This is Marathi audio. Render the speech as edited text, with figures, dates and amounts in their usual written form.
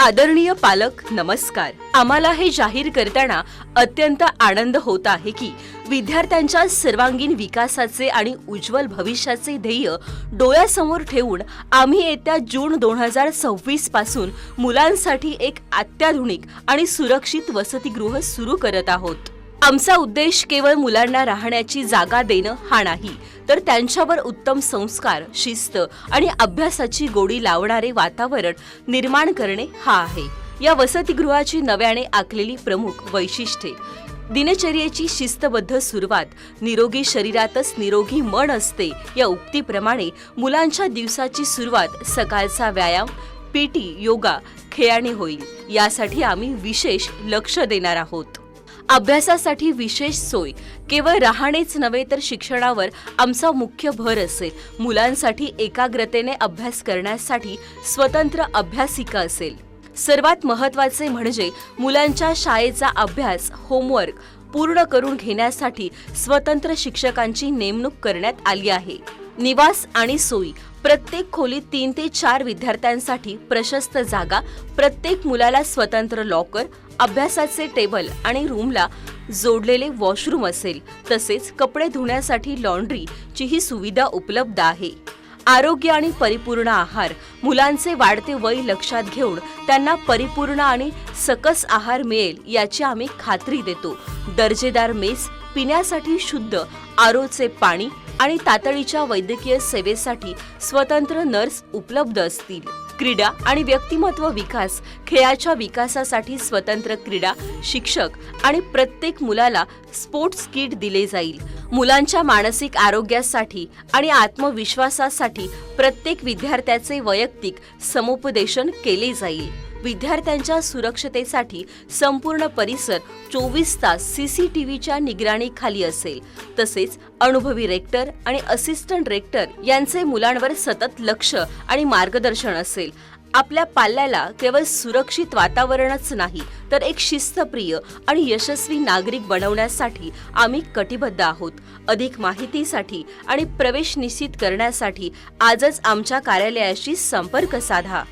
आदरणीय पालक नमस्कार। आम्हाला हे जाहीर करताना अत्यंत आनंद होत आहे की विद्यार्थ्यांच्या सर्वांगीण विकासाचे आणि उज्ज्वल भविष्याचे ध्येय डोळ्यासमोर ठेवून आम्ही येत्या जून 2026 पासून मुलांसाठी एक अत्याधुनिक आणि सुरक्षित वसतिगृह सुरू करत आहोत। आमचा उद्देश केवळ मुलांना राहण्याची जागा देणं हा नाही, तर त्यांच्यावर उत्तम संस्कार, शिस्त आणि अभ्यासाची गोडी लावणारे वातावरण निर्माण करणे हा आहे। या वसतिगृहाची नव्याने आखलेली प्रमुख वैशिष्ट्ये: दिनचर्येची शिस्तबद्ध सुरुवात, निरोगी शरीरातच निरोगी मन असते या उक्तीप्रमाणे मुलांच्या दिवसाची सुरुवात सकाळचा व्यायाम, पीटी, योगा, खेळाने होईल, यासाठी आम्ही विशेष लक्ष देणार आहोत। अभ्यासासाठी विशेष सोय, केवळ राहणेच नव्हे तर शिक्षणावर आमचा मुख्य भर असेल। मुलांसाठी एकाग्रतेने अभ्यास करण्यासाठी स्वतंत्र अभ्यासिका असेल। सर्वात महत्त्वाचे म्हणजे मुलांच्या शाळेचा अभ्यास, होमवर्क पूर्ण करून घेण्यासाठी स्वतंत्र शिक्षकांची नेमणूक करण्यात आली आहे। निवास आणि सोयी: प्रत्येक खोलीत 3 ते 4 विद्यार्थ्यांसाठी प्रशस्त जागा, प्रत्येक मुलाला स्वतंत्र लॉकर, अभ्यासाचे टेबल आणि रूमला जोडलेले वॉशरूम असेल। तसेच कपडे धुण्यासाठी लॉन्ड्रीची ही सुविधा उपलब्ध आहे। आरोग्य आणि परिपूर्ण आहार: मुलांचे वाढते वय लक्षात घेऊन त्यांना परिपूर्ण आणि सकस आहार मिळेल याची आम्ही खात्री देतो। दर्जेदार मेस, पिण्यासाठी शुद्ध आरोचे पाणी आणि तातडीच्या वैद्यकीय सेवेसाठी स्वतंत्र नर्स उपलब्ध असतील। क्रीडा आणि व्यक्तिमत्व विकास: खेळाच्या विकासासाठी स्वतंत्र क्रीडा शिक्षक आणि प्रत्येक मुलाला स्पोर्ट्स किट दिले जाईल। मुलांच्या मानसिक आरोग्यासाठी आणि आत्मविश्वासासाठी प्रत्येक विद्यार्थ्याचे वैयक्तिक समुपदेशन केले जाईल। विद्यार्थ्यांच्या सुरक्षतेसाठी संपूर्ण परिसर 24 तास सीसीटीव्हीच्या निगराणीखाली असेल। तसेच अनुभवी रेक्टर आणि असिस्टंट रेक्टर यांचे मुलांवर सतत लक्ष आणि मार्गदर्शन असेल। आपल्या पाल्याला केवळ सुरक्षित वातावरणच नाही, तर एक शिस्तप्रिय आणि यशस्वी नागरिक बनवण्यासाठी आम्ही कटिबद्ध आहोत। अधिक माहितीसाठी आणि प्रवेश निश्चित करण्यासाठी आजच आमच्या कार्यालयाशी संपर्क साधा।